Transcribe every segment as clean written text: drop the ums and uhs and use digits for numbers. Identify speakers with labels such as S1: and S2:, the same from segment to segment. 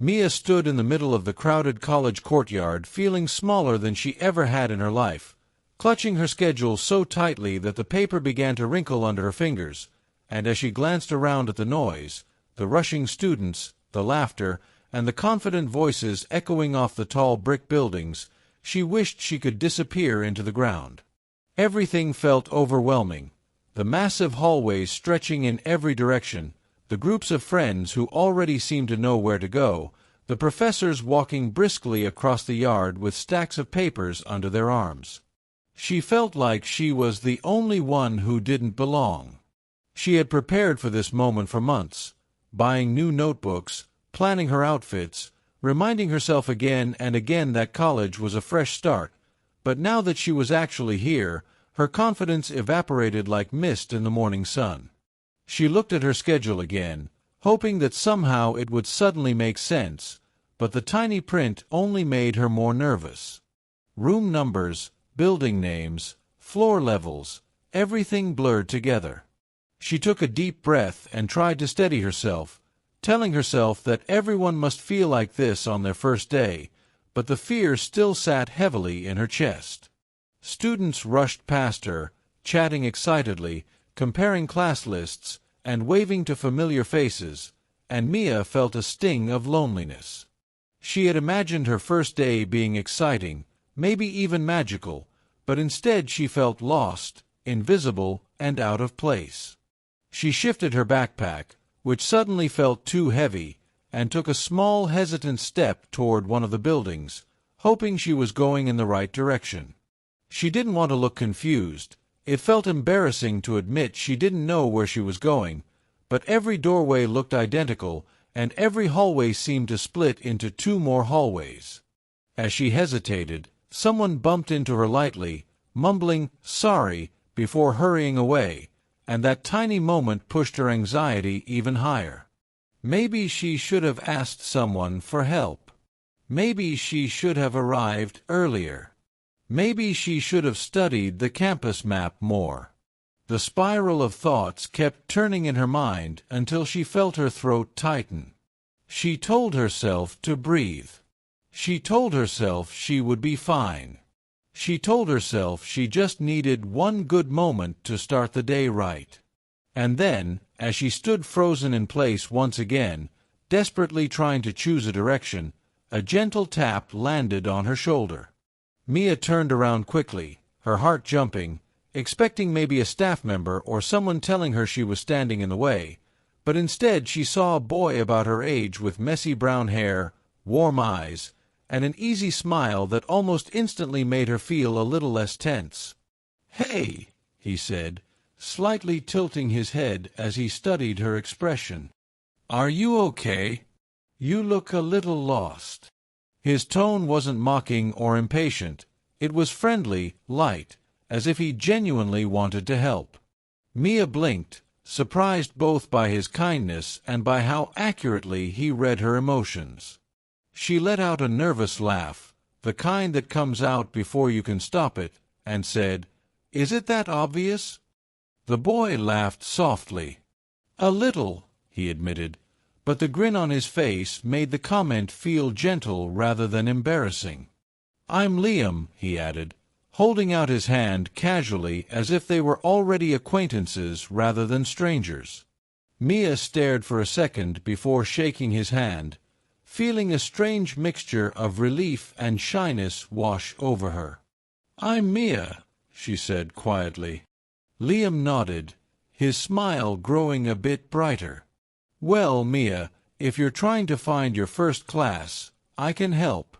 S1: Mia stood in the middle of the crowded college courtyard, feeling smaller than she ever had in her life, clutching her schedule so tightly that the paper began to wrinkle under her fingers, and as she glanced around at the noise, the rushing students, the laughter, and the confident voices echoing off the tall brick buildings, she wished she could disappear into the ground. Everything felt overwhelming. The massive hallways stretching in every direction, the groups of friends who already seemed to know where to go, the professors walking briskly across the yard with stacks of papers under their arms. She felt like she was the only one who didn't belong. She had prepared for this moment for months, buying new notebooks, planning her outfits, reminding herself again and again that college was a fresh start, but now that she was actually here, her confidence evaporated like mist in the morning sun. She looked at her schedule again, hoping that somehow it would suddenly make sense, but the tiny print only made her more nervous. Room numbers, building names, floor levels, everything blurred together. She took a deep breath and tried to steady herself, telling herself that everyone must feel like this on their first day, but the fear still sat heavily in her chest. Students rushed past her, chatting excitedly, comparing class lists, and waving to familiar faces, and Mia felt a sting of loneliness. She had imagined her first day being exciting, maybe even magical, but instead she felt lost, invisible, and out of place. She shifted her backpack, which suddenly felt too heavy, and took a small, hesitant step toward one of the buildings, hoping she was going in the right direction. She didn't want to look confused. It felt embarrassing to admit she didn't know where she was going, but every doorway looked identical, and every hallway seemed to split into two more hallways. As she hesitated, someone bumped into her lightly, mumbling, "Sorry," before hurrying away, and that tiny moment pushed her anxiety even higher. Maybe she should have asked someone for help. Maybe she should have arrived earlier. Maybe she should have studied the campus map more. The spiral of thoughts kept turning in her mind until she felt her throat tighten. She told herself to breathe. She told herself she would be fine. She told herself she just needed one good moment to start the day right. And then, as she stood frozen in place once again, desperately trying to choose a direction, a gentle tap landed on her shoulder. Mia turned around quickly, her heart jumping, expecting maybe a staff member or someone telling her she was standing in the way, but instead she saw a boy about her age with messy brown hair, warm eyes, and an easy smile that almost instantly made her feel a little less tense. "Hey," he said, slightly tilting his head as he studied her expression. "Are you okay? You look a little lost." His tone wasn't mocking or impatient. It was friendly, light, as if he genuinely wanted to help. Mia blinked, surprised both by his kindness and by how accurately he read her emotions. She let out a nervous laugh, the kind that comes out before you can stop it, and said, "Is it that obvious?" The boy laughed softly. "A little," he admitted, but the grin on his face made the comment feel gentle rather than embarrassing. "I'm Liam," he added, holding out his hand casually as if they were already acquaintances rather than strangers. Mia stared for a second before shaking his hand, feeling a strange mixture of relief and shyness wash over her. "I'm Mia," she said quietly. Liam nodded, his smile growing a bit brighter. "Well, Mia, if you're trying to find your first class, I can help.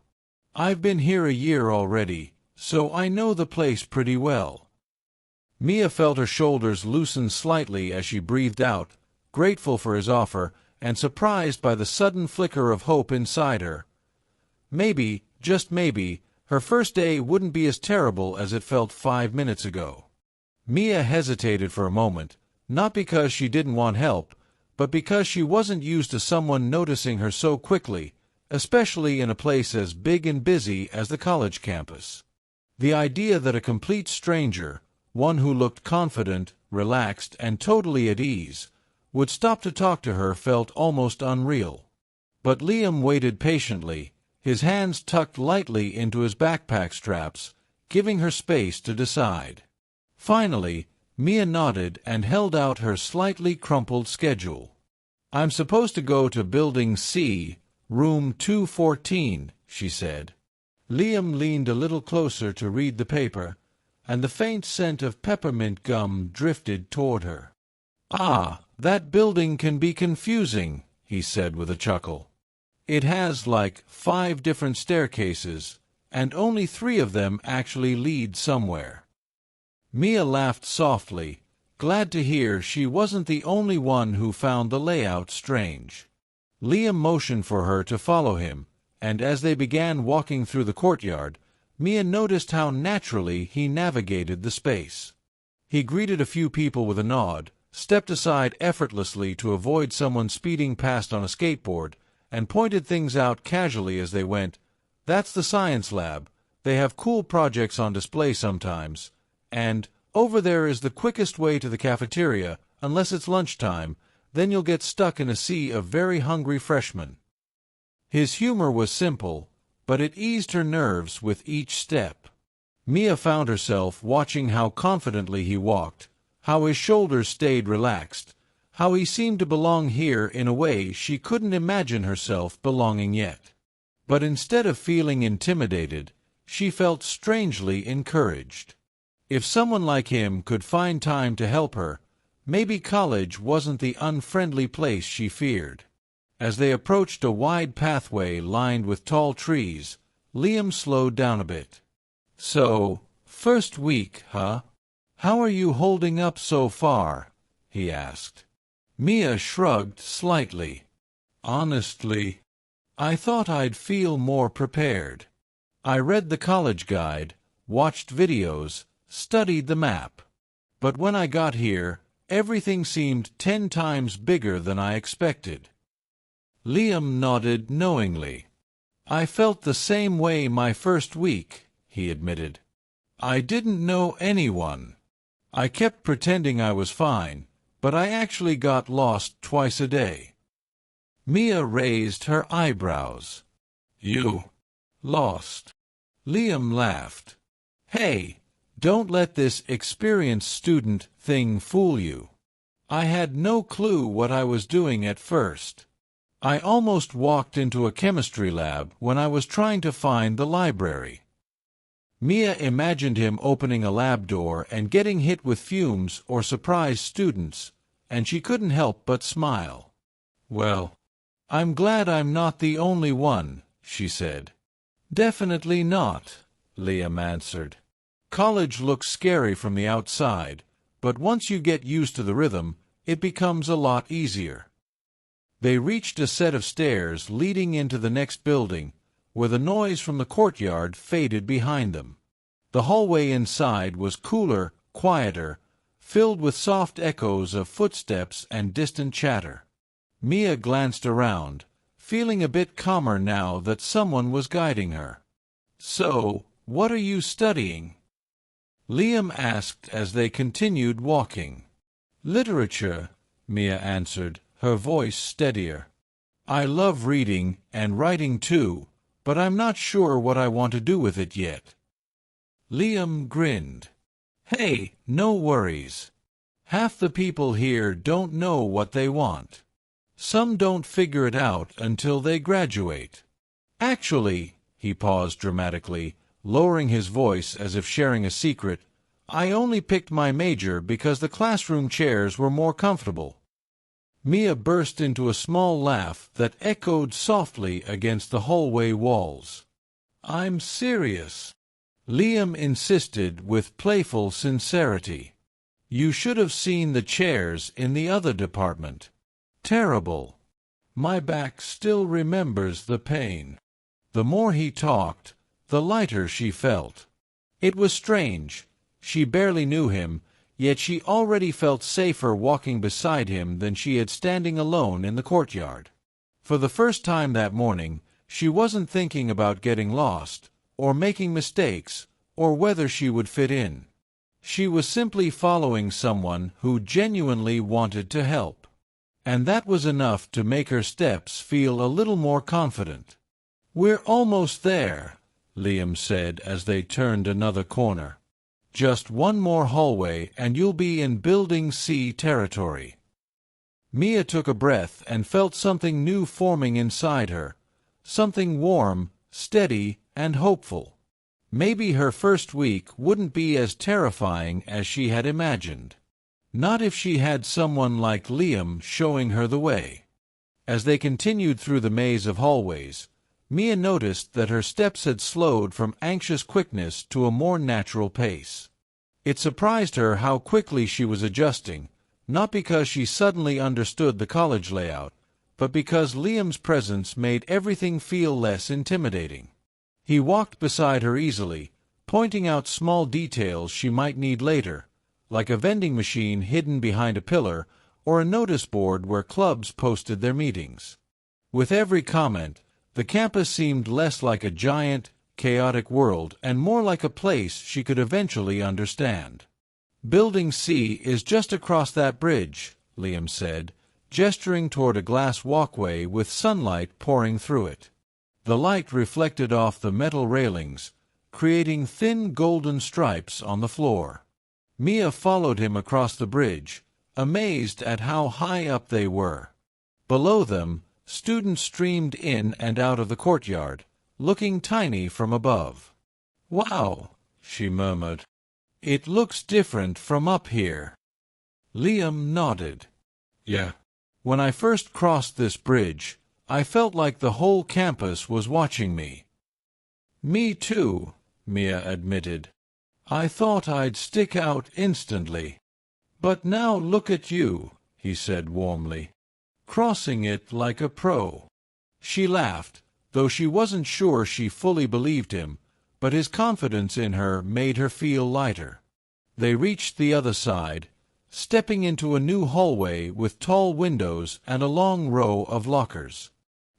S1: I've been here a year already, so I know the place pretty well." Mia felt her shoulders loosen slightly as she breathed out, grateful for his offer, and surprised by the sudden flicker of hope inside her. Maybe, just maybe, her first day wouldn't be as terrible as it felt 5 minutes ago. Mia hesitated for a moment, not because she didn't want help, but because she wasn't used to someone noticing her so quickly, especially in a place as big and busy as the college campus. The idea that a complete stranger, one who looked confident, relaxed, and totally at ease, would stop to talk to her felt almost unreal. But Liam waited patiently, his hands tucked lightly into his backpack straps, giving her space to decide. Finally, Mia nodded and held out her slightly crumpled schedule. "I'm supposed to go to Building C, Room 214, she said. Liam leaned a little closer to read the paper, and the faint scent of peppermint gum drifted toward her. "Ah, that building can be confusing," he said with a chuckle. "It has like 5 different staircases, and only 3 of them actually lead somewhere." Mia laughed softly, glad to hear she wasn't the only one who found the layout strange. Liam motioned for her to follow him, and as they began walking through the courtyard, Mia noticed how naturally he navigated the space. He greeted a few people with a nod, stepped aside effortlessly to avoid someone speeding past on a skateboard, and pointed things out casually as they went. "That's the science lab. They have cool projects on display sometimes. And over there is the quickest way to the cafeteria, unless it's lunchtime, then you'll get stuck in a sea of very hungry freshmen." His humor was simple, but it eased her nerves with each step. Mia found herself watching how confidently he walked, how his shoulders stayed relaxed, how he seemed to belong here in a way she couldn't imagine herself belonging yet. But instead of feeling intimidated, she felt strangely encouraged. If someone like him could find time to help her, maybe college wasn't the unfriendly place she feared. As they approached a wide pathway lined with tall trees, Liam slowed down a bit. "So, first week, huh? How are you holding up so far?" he asked. Mia shrugged slightly. "Honestly, I thought I'd feel more prepared. I read the college guide, watched videos, studied the map. But when I got here, everything seemed 10 times bigger than I expected." Liam nodded knowingly. "I felt the same way my first week," he admitted. "I didn't know anyone. I kept pretending I was fine, but I actually got lost twice a day." Mia raised her eyebrows. "You lost?" Liam laughed. "Hey, don't let this experienced student thing fool you. I had no clue what I was doing at first. I almost walked into a chemistry lab when I was trying to find the library." Mia imagined him opening a lab door and getting hit with fumes or surprise students, and she couldn't help but smile. "Well, I'm glad I'm not the only one," she said. "Definitely not," Liam answered. "College looks scary from the outside, but once you get used to the rhythm, it becomes a lot easier." They reached a set of stairs leading into the next building, where the noise from the courtyard faded behind them. The hallway inside was cooler, quieter, filled with soft echoes of footsteps and distant chatter. Mia glanced around, feeling a bit calmer now that someone was guiding her. "So, what are you studying?" Liam asked as they continued walking. "Literature," Mia answered, her voice steadier. "I love reading and writing too, but I'm not sure what I want to do with it yet." Liam grinned. "Hey, no worries. Half the people here don't know what they want. Some don't figure it out until they graduate. Actually," he paused dramatically, lowering his voice as if sharing a secret, "I only picked my major because the classroom chairs were more comfortable." Mia burst into a small laugh that echoed softly against the hallway walls. "I'm serious," Liam insisted with playful sincerity. "You should have seen the chairs in the other department. Terrible. My back still remembers the pain." The more he talked, the lighter she felt. It was strange. She barely knew him, yet she already felt safer walking beside him than she had standing alone in the courtyard. For the first time that morning, she wasn't thinking about getting lost, or making mistakes, or whether she would fit in. She was simply following someone who genuinely wanted to help. and that was enough to make her steps feel a little more confident. "We're almost there," Liam said as they turned another corner. "Just one more hallway and you'll be in Building C territory." Mia took a breath and felt something new forming inside her, something warm, steady, and hopeful. Maybe her first week wouldn't be as terrifying as she had imagined. Not if she had someone like Liam showing her the way. As they continued through the maze of hallways, Mia noticed that her steps had slowed from anxious quickness to a more natural pace. It surprised her how quickly she was adjusting, not because she suddenly understood the college layout, but because Liam's presence made everything feel less intimidating. He walked beside her easily, pointing out small details she might need later, like a vending machine hidden behind a pillar or a notice board where clubs posted their meetings. With every comment, the campus seemed less like a giant, chaotic world and more like a place she could eventually understand. "Building C is just across that bridge," Liam said, gesturing toward a glass walkway with sunlight pouring through it. The light reflected off the metal railings, creating thin golden stripes on the floor. Mia followed him across the bridge, amazed at how high up they were. Below them, students streamed in and out of the courtyard, looking tiny from above. "Wow," she murmured. "It looks different from up here." Liam nodded. "Yeah. When I first crossed this bridge, I felt like the whole campus was watching me." "Me too," Mia admitted. "I thought I'd stick out instantly. But now look at you," he said warmly. "Crossing it like a pro." She laughed, though she wasn't sure she fully believed him, but his confidence in her made her feel lighter. They reached the other side, stepping into a new hallway with tall windows and a long row of lockers.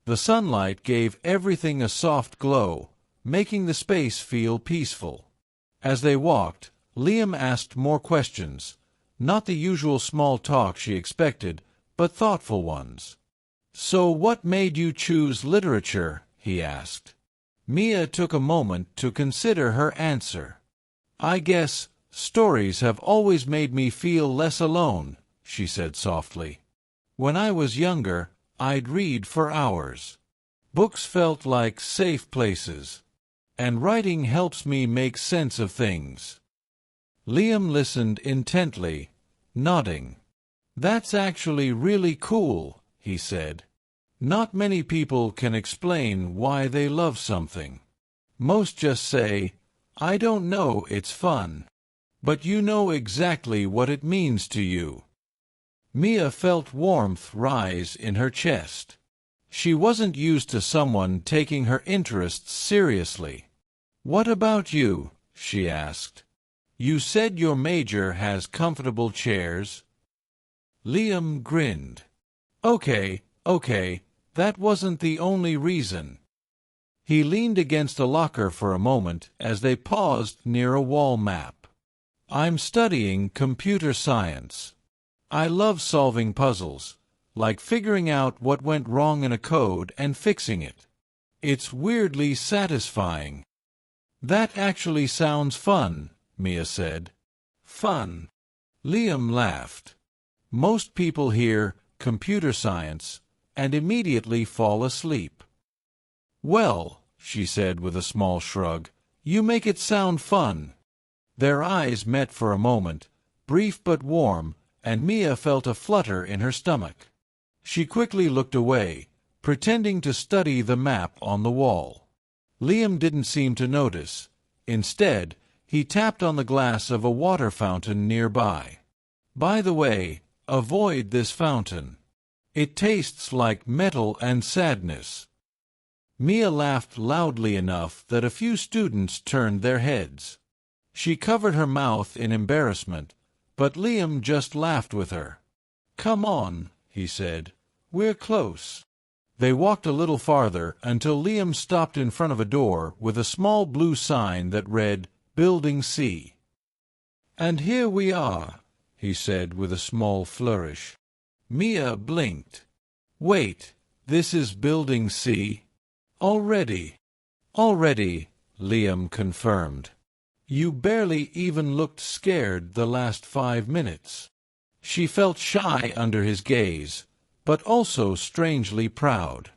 S1: The sunlight gave everything a soft glow, making the space feel peaceful. As they walked, Liam asked more questions, not the usual small talk she expected, but thoughtful ones. "So what made you choose literature?" he asked. Mia took a moment to consider her answer. "I guess stories have always made me feel less alone," she said softly. "When I was younger, I'd read for hours. Books felt like safe places. And writing helps me make sense of things." Liam listened intently, nodding. "That's actually really cool," he said. "Not many people can explain why they love something. Most just say, 'I don't know, it's fun.' But you know exactly what it means to you." Mia felt warmth rise in her chest. She wasn't used to someone taking her interests seriously. "What about you?" she asked. "You said your major has comfortable chairs." Liam grinned. Okay, that wasn't the only reason." He leaned against a locker for a moment as they paused near a wall map. "I'm studying computer science. I love solving puzzles, like figuring out what went wrong in a code and fixing it. It's weirdly satisfying." "That actually sounds fun," Mia said. "Fun." Liam laughed. "Most people hear computer science and immediately fall asleep." "Well," she said with a small shrug, "you make it sound fun." Their eyes met for a moment, brief but warm, and Mia felt a flutter in her stomach. She quickly looked away, pretending to study the map on the wall. Liam didn't seem to notice. Instead, he tapped on the glass of a water fountain nearby. "By the way, avoid this fountain. It tastes like metal and sadness." Mia laughed loudly enough that a few students turned their heads. She covered her mouth in embarrassment, but Liam just laughed with her. "Come on," he said. "We're close." They walked a little farther until Liam stopped in front of a door with a small blue sign that read, "Building C." "And here we are," he said with a small flourish. Mia blinked. Wait, this is Building C? Already? Already, Liam confirmed. You barely even looked scared the last 5 minutes. She felt shy under his gaze, but also strangely proud.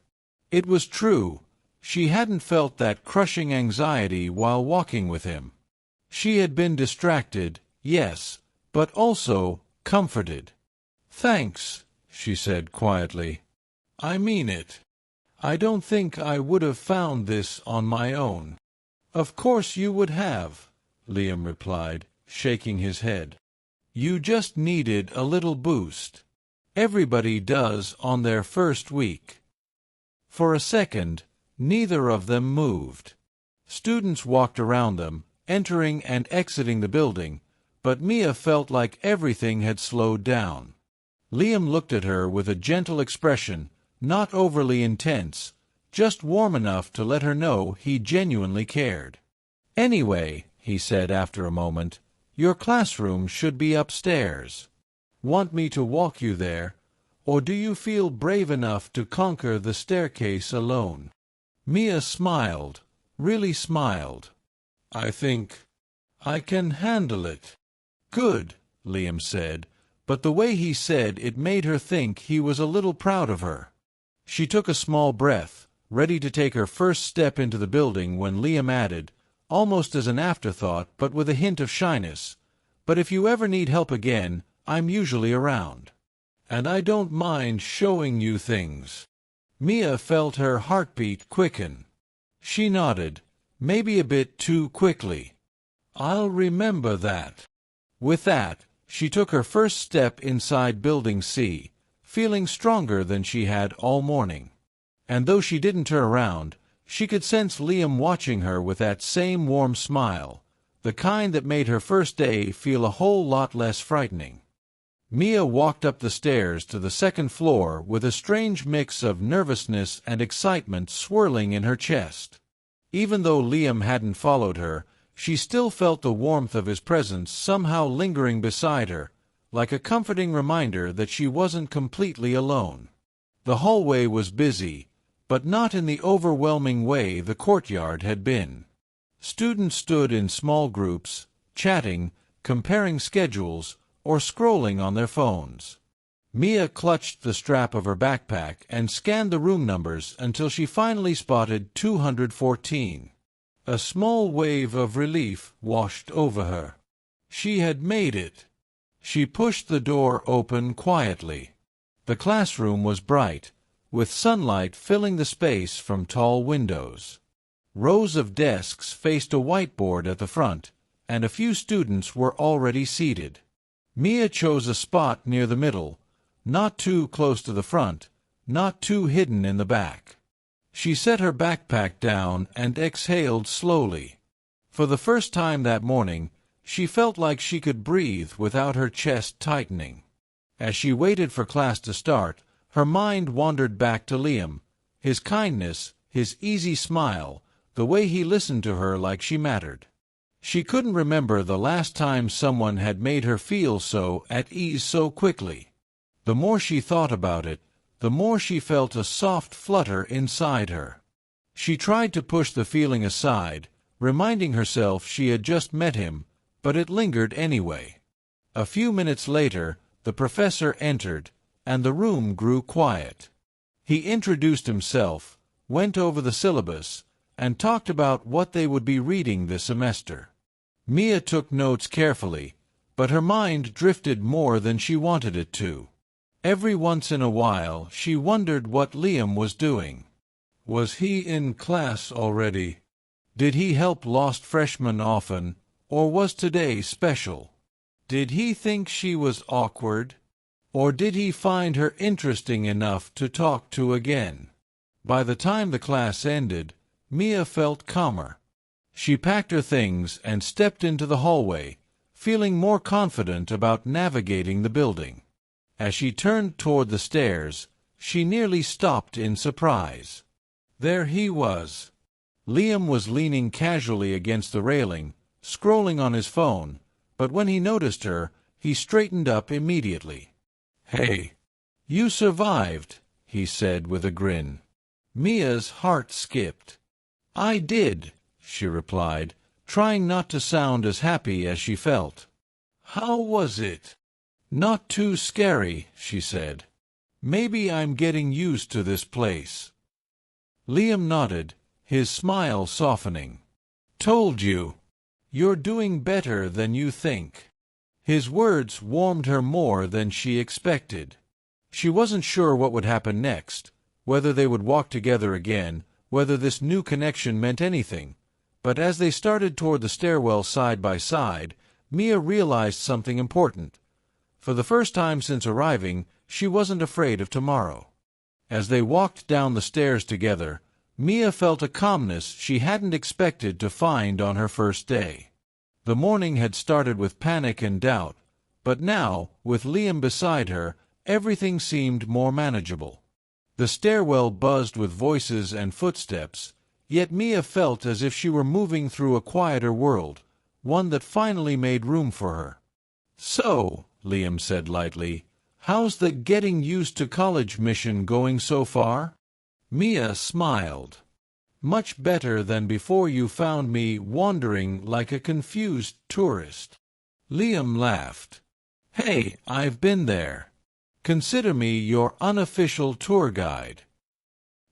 S1: It was true, she hadn't felt that crushing anxiety while walking with him. She had been distracted, yes, but also comforted. Thanks, she said quietly. I mean it. I don't think I would have found this on my own. Of course you would have, Liam replied, shaking his head. You just needed a little boost. Everybody does on their first week. For a second, neither of them moved. Students walked around them, entering and exiting the building, but Mia felt like everything had slowed down. Liam looked at her with a gentle expression, not overly intense, just warm enough to let her know he genuinely cared. Anyway, he said after a moment, your classroom should be upstairs. Want me to walk you there, or do you feel brave enough to conquer the staircase alone? Mia smiled, really smiled. I think I can handle it. Good, Liam said, but the way he said it made her think he was a little proud of her. She took a small breath, ready to take her first step into the building when Liam added, almost as an afterthought but with a hint of shyness, but if you ever need help again, I'm usually around. And I don't mind showing you things. Mia felt her heartbeat quicken. She nodded, maybe a bit too quickly. I'll remember that. With that, she took her first step inside Building C, feeling stronger than she had all morning. And though she didn't turn around, she could sense Liam watching her with that same warm smile, the kind that made her first day feel a whole lot less frightening. Mia walked up the stairs to the second floor with a strange mix of nervousness and excitement swirling in her chest. Even though Liam hadn't followed her, she still felt the warmth of his presence somehow lingering beside her, like a comforting reminder that she wasn't completely alone. The hallway was busy, but not in the overwhelming way the courtyard had been. Students stood in small groups, chatting, comparing schedules, or scrolling on their phones. Mia clutched the strap of her backpack and scanned the room numbers until she finally spotted 214. A small wave of relief washed over her. She had made it. She pushed the door open quietly. The classroom was bright, with sunlight filling the space from tall windows. Rows of desks faced a whiteboard at the front, and a few students were already seated. Mia chose a spot near the middle, not too close to the front, not too hidden in the back. She set her backpack down and exhaled slowly. For the first time that morning, she felt like she could breathe without her chest tightening. As she waited for class to start, her mind wandered back to Liam, his kindness, his easy smile, the way he listened to her like she mattered. She couldn't remember the last time someone had made her feel so at ease so quickly. The more she thought about it, the more she felt a soft flutter inside her. She tried to push the feeling aside, reminding herself she had just met him, but it lingered anyway. A few minutes later, the professor entered, and the room grew quiet. He introduced himself, went over the syllabus, and talked about what they would be reading this semester. Mia took notes carefully, but her mind drifted more than she wanted it to. Every once in a while she wondered what Liam was doing. Was he in class already? Did he help lost freshmen often, or was today special? Did he think she was awkward? Or did he find her interesting enough to talk to again? By the time the class ended, Mia felt calmer. She packed her things and stepped into the hallway, feeling more confident about navigating the building. As she turned toward the stairs, she nearly stopped in surprise. There he was. Liam was leaning casually against the railing, scrolling on his phone, but when he noticed her, he straightened up immediately. "Hey," "You survived," he said with a grin. Mia's heart skipped. "I did," she replied, trying not to sound as happy as she felt. "How was it?" "Not too scary," she said. "Maybe I'm getting used to this place." Liam nodded, his smile softening. "Told you. You're doing better than you think." His words warmed her more than she expected. She wasn't sure what would happen next, whether they would walk together again, whether this new connection meant anything. But as they started toward the stairwell side by side, Mia realized something important. For the first time since arriving, she wasn't afraid of tomorrow. As they walked down the stairs together, Mia felt a calmness she hadn't expected to find on her first day. The morning had started with panic and doubt, but now, with Liam beside her, everything seemed more manageable. The stairwell buzzed with voices and footsteps, yet Mia felt as if she were moving through a quieter world, one that finally made room for her. "So," Liam said lightly, "how's the getting used to college mission going so far?" Mia smiled. "Much better than before you found me wandering like a confused tourist." Liam laughed. "Hey, I've been there. Consider me your unofficial tour guide."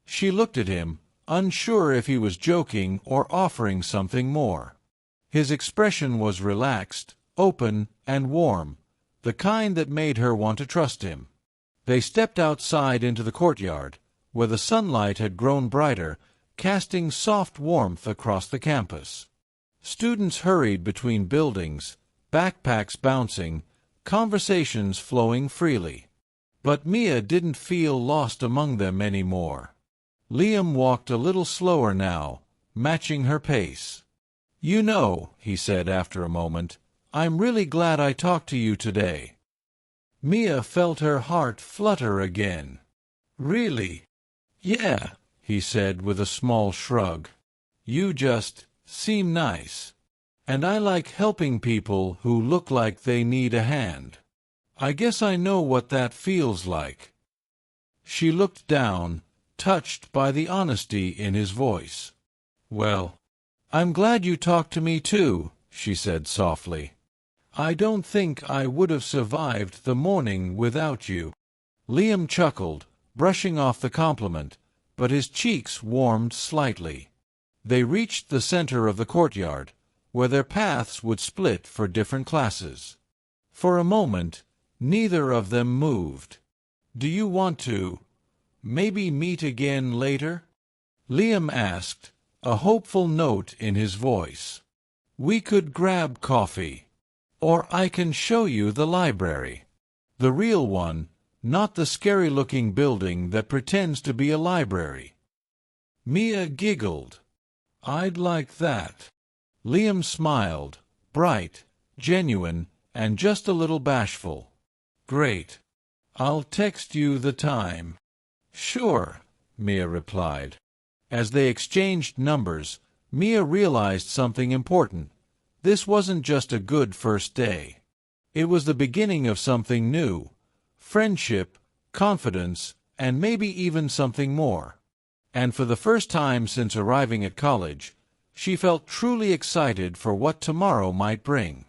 S1: She looked at him, unsure if he was joking or offering something more. His expression was relaxed, open, and warm, the kind that made her want to trust him. They stepped outside into the courtyard, where the sunlight had grown brighter, casting soft warmth across the campus. Students hurried between buildings, backpacks bouncing, conversations flowing freely. But Mia didn't feel lost among them anymore. Liam walked a little slower now, matching her pace. "You know," he said after a moment, "I'm really glad I talked to you today." Mia felt her heart flutter again. "Really?" "Yeah," he said with a small shrug. "You just seem nice. And I like helping people who look like they need a hand. I guess I know what that feels like." She looked down, touched by the honesty in his voice. "Well, I'm glad you talked to me too," she said softly. "I don't think I would have survived the morning without you." Liam chuckled, brushing off the compliment, but his cheeks warmed slightly. They reached the center of the courtyard, where their paths would split for different classes. For a moment, neither of them moved. "Do you want to maybe meet again later?" Liam asked, a hopeful note in his voice. "We could grab coffee. Or I can show you the library. The real one, not the scary-looking building that pretends to be a library." Mia giggled. "I'd like that." Liam smiled, bright, genuine, and just a little bashful. "Great. I'll text you the time." "Sure," Mia replied. As they exchanged numbers, Mia realized something important. This wasn't just a good first day. It was the beginning of something new. Friendship, confidence, and maybe even something more. And for the first time since arriving at college, she felt truly excited for what tomorrow might bring.